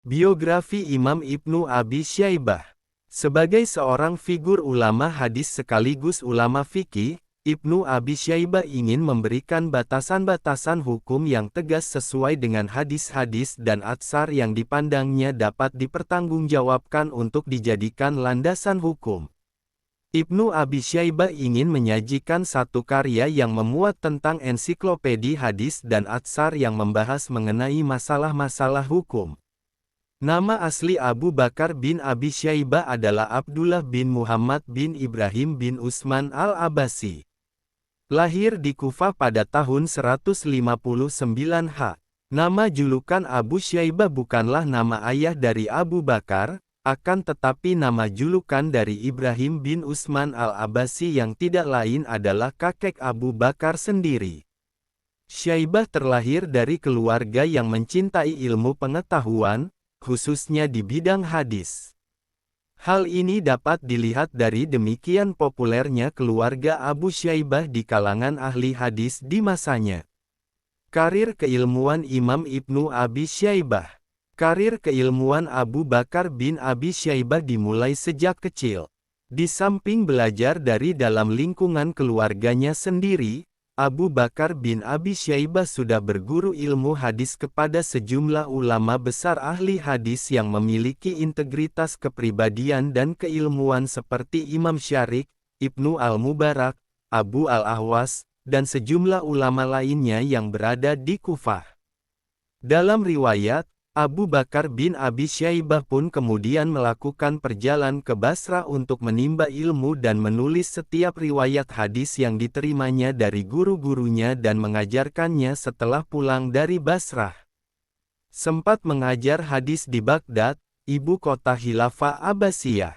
Biografi Imam Ibnu Abi Syaibah. Sebagai seorang figur ulama hadis sekaligus ulama fikih, Ibnu Abi Syaibah ingin memberikan batasan-batasan hukum yang tegas sesuai dengan hadis-hadis dan atsar yang dipandangnya dapat dipertanggungjawabkan untuk dijadikan landasan hukum. Ibnu Abi Syaibah ingin menyajikan satu karya yang memuat tentang ensiklopedi hadis dan atsar yang membahas mengenai masalah-masalah hukum. Nama asli Abu Bakar bin Abi Syaibah adalah Abdullah bin Muhammad bin Ibrahim bin Utsman al-Abbasi. Lahir di Kufah pada tahun 159 H. Nama julukan Abu Syaibah bukanlah nama ayah dari Abu Bakar, akan tetapi nama julukan dari Ibrahim bin Utsman al-Abbasi yang tidak lain adalah kakek Abu Bakar sendiri. Syaibah terlahir dari keluarga yang mencintai ilmu pengetahuan, khususnya di bidang hadis. Hal ini dapat dilihat dari demikian populernya keluarga Abu Syaibah di kalangan ahli hadis di masanya. Karir keilmuan Imam Ibnu Abi Syaibah. Karir keilmuan Abu Bakar bin Abi Syaibah dimulai sejak kecil. Di samping belajar dari dalam lingkungan keluarganya sendiri, Abu Bakar bin Abi Syaibah sudah berguru ilmu hadis kepada sejumlah ulama besar ahli hadis yang memiliki integritas kepribadian dan keilmuan seperti Imam Syarik, Ibnu Al-Mubarak, Abu Al-Ahwas, dan sejumlah ulama lainnya yang berada di Kufah. Dalam riwayat, Abu Bakar bin Abi Syaibah pun kemudian melakukan perjalanan ke Basrah untuk menimba ilmu dan menulis setiap riwayat hadis yang diterimanya dari guru-gurunya dan mengajarkannya setelah pulang dari Basrah. Sempat mengajar hadis di Baghdad, ibu kota Khilafah Abbasiyah.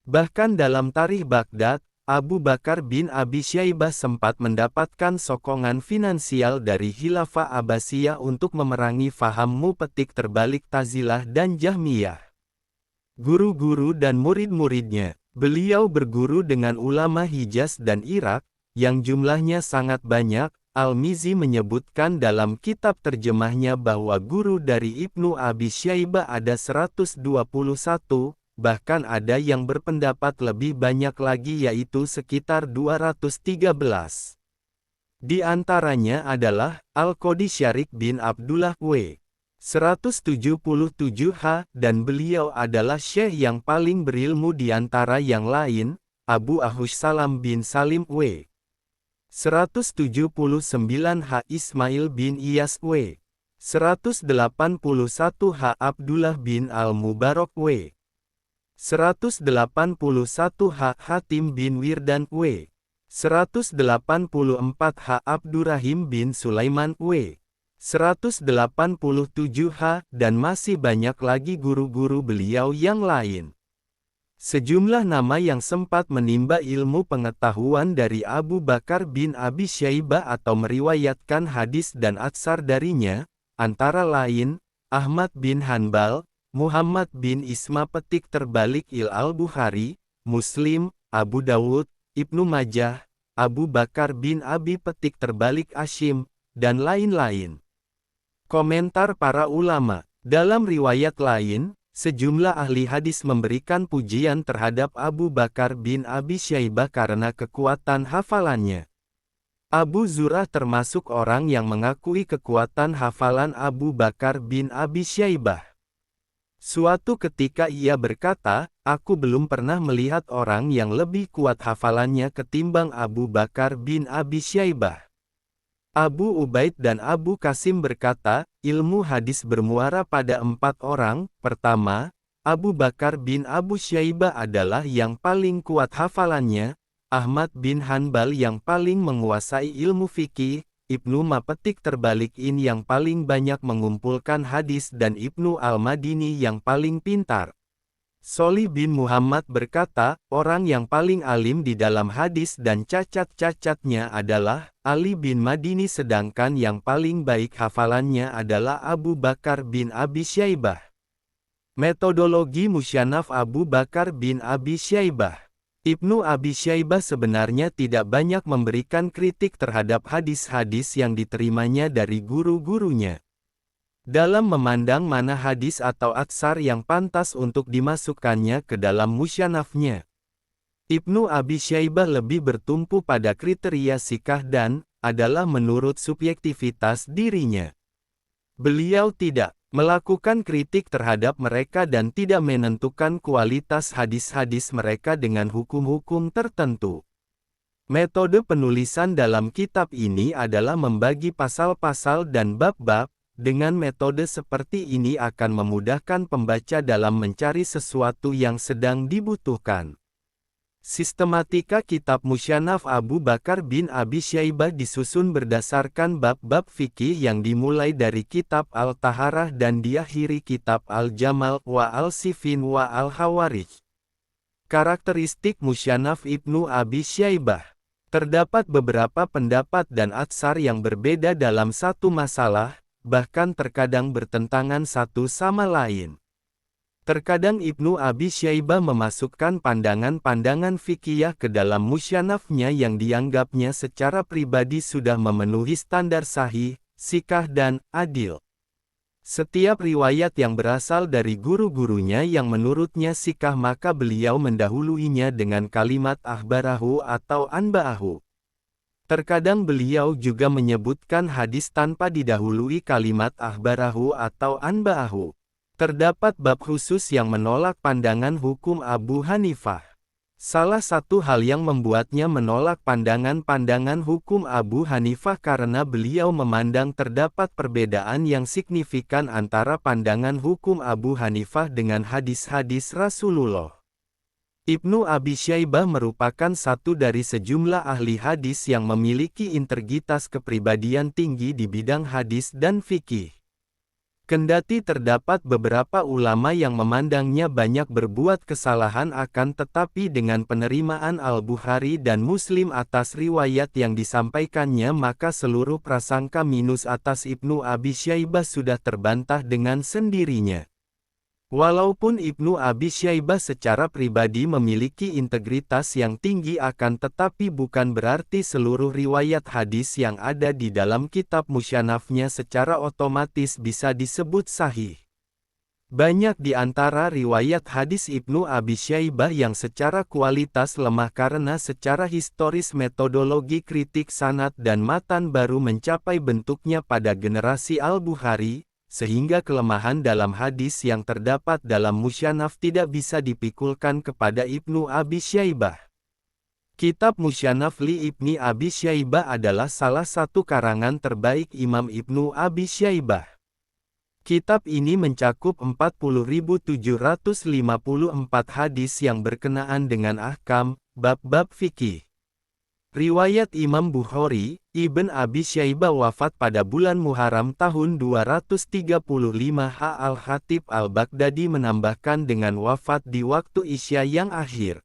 Bahkan dalam tarikh Baghdad, Abu Bakar bin Abi Syaibah sempat mendapatkan sokongan finansial dari Khilafah Abbasiyah untuk memerangi faham mupetik terbalik Tazilah dan Jahmiyah. Guru-guru dan murid-muridnya, beliau berguru dengan ulama Hijaz dan Irak, yang jumlahnya sangat banyak. Al-Mizi menyebutkan dalam kitab terjemahnya bahwa guru dari Ibnu Abi Syaibah ada 121, bahkan ada yang berpendapat lebih banyak lagi yaitu sekitar 213. Di antaranya adalah Al-Qadi Syarik bin Abdullah W. 177 H, dan beliau adalah syekh yang paling berilmu di antara yang lain, Abu Ahus Salam bin Salim W. 179 H. Ismail bin Iyas W. 181 H. Abdullah bin Al-Mubarak W. 181 H. Hatim bin Wirdan W. 184 H. Abdurrahim bin Sulaiman W. 187 H. Dan masih banyak lagi guru-guru beliau yang lain. Sejumlah nama yang sempat menimba ilmu pengetahuan dari Abu Bakar bin Abi Syaibah atau meriwayatkan hadis dan atsar darinya, antara lain, Ahmad bin Hanbal, Muhammad bin Isma petik terbalik Al-Bukhari, Muslim, Abu Dawud, Ibnu Majah, Abu Bakar bin Abi petik terbalik Ashim, dan lain-lain. Komentar para ulama. Dalam riwayat lain, sejumlah ahli hadis memberikan pujian terhadap Abu Bakar bin Abi Syaibah karena kekuatan hafalannya. Abu Zur'ah termasuk orang yang mengakui kekuatan hafalan Abu Bakar bin Abi Syaibah. Suatu ketika ia berkata, "Aku belum pernah melihat orang yang lebih kuat hafalannya ketimbang Abu Bakar bin Abi Syaibah." Abu Ubaid dan Abu Qasim berkata, ilmu hadis bermuara pada 4 orang. Pertama, Abu Bakar bin Abu Syaibah adalah yang paling kuat hafalannya, Ahmad bin Hanbal yang paling menguasai ilmu fikih, Ibnu Mapetik terbalik yang paling banyak mengumpulkan hadis dan Ibnu Al-Madini yang paling pintar. Sholih bin Muhammad berkata, orang yang paling alim di dalam hadis dan cacat-cacatnya adalah Ali bin Madini sedangkan yang paling baik hafalannya adalah Abu Bakar bin Abi Syaibah. Metodologi Musyanaf Abu Bakar bin Abi Syaibah. Ibnu Abi Syaibah sebenarnya tidak banyak memberikan kritik terhadap hadis-hadis yang diterimanya dari guru-gurunya. Dalam memandang mana hadis atau atsar yang pantas untuk dimasukkannya ke dalam musyanafnya, Ibnu Abi Syaibah lebih bertumpu pada kriteria sikah dan adalah menurut subjektivitas dirinya. Beliau tidak melakukan kritik terhadap mereka dan tidak menentukan kualitas hadis-hadis mereka dengan hukum-hukum tertentu. Metode penulisan dalam kitab ini adalah membagi pasal-pasal dan bab-bab. Dengan metode seperti ini akan memudahkan pembaca dalam mencari sesuatu yang sedang dibutuhkan. Sistematika kitab Musyanaf Abu Bakar bin Abi Syaibah disusun berdasarkan bab-bab fikih yang dimulai dari kitab Al-Taharah dan diakhiri kitab Al-Jamal wa Al-Sifin wa Al-Hawarij. Karakteristik Musyanaf Ibnu Abi Syaibah. Terdapat beberapa pendapat dan atsar yang berbeda dalam satu masalah, bahkan terkadang bertentangan satu sama lain. Terkadang Ibnu Abi Syaibah memasukkan pandangan-pandangan fikih ke dalam musyanafnya yang dianggapnya secara pribadi sudah memenuhi standar sahih, sikah dan adil. Setiap riwayat yang berasal dari guru-gurunya yang menurutnya sikah maka beliau mendahuluinya dengan kalimat akhbarahu atau anba'ahu. Terkadang beliau juga menyebutkan hadis tanpa didahului kalimat akhbarahu atau anba'ahu. Terdapat bab khusus yang menolak pandangan hukum Abu Hanifah. Salah satu hal yang membuatnya menolak pandangan-pandangan hukum Abu Hanifah karena beliau memandang terdapat perbedaan yang signifikan antara pandangan hukum Abu Hanifah dengan hadis-hadis Rasulullah. Ibnu Abi Syaibah merupakan satu dari sejumlah ahli hadis yang memiliki integritas kepribadian tinggi di bidang hadis dan fikih. Kendati terdapat beberapa ulama yang memandangnya banyak berbuat kesalahan akan tetapi dengan penerimaan Al-Bukhari dan Muslim atas riwayat yang disampaikannya maka seluruh prasangka minus atas Ibnu Abi Syaibah sudah terbantah dengan sendirinya. Walaupun Ibnu Abi Syaibah secara pribadi memiliki integritas yang tinggi akan tetapi bukan berarti seluruh riwayat hadis yang ada di dalam kitab musyanafnya secara otomatis bisa disebut sahih. Banyak di antara riwayat hadis Ibnu Abi Syaibah yang secara kualitas lemah karena secara historis metodologi kritik sanad dan matan baru mencapai bentuknya pada generasi Al-Bukhari, sehingga kelemahan dalam hadis yang terdapat dalam musyanaf tidak bisa dipikulkan kepada Ibnu Abi Syaibah. Kitab Musyanaf li Ibni Abi Syaibah adalah salah satu karangan terbaik Imam Ibnu Abi Syaibah. Kitab ini mencakup 40.754 hadis yang berkenaan dengan ahkam, bab-bab fikih. Riwayat Imam Bukhari, Ibn Abi Syaibah wafat pada bulan Muharram tahun 235 H. Al-Khatib Al-Baghdadi menambahkan dengan wafat di waktu Isya yang akhir.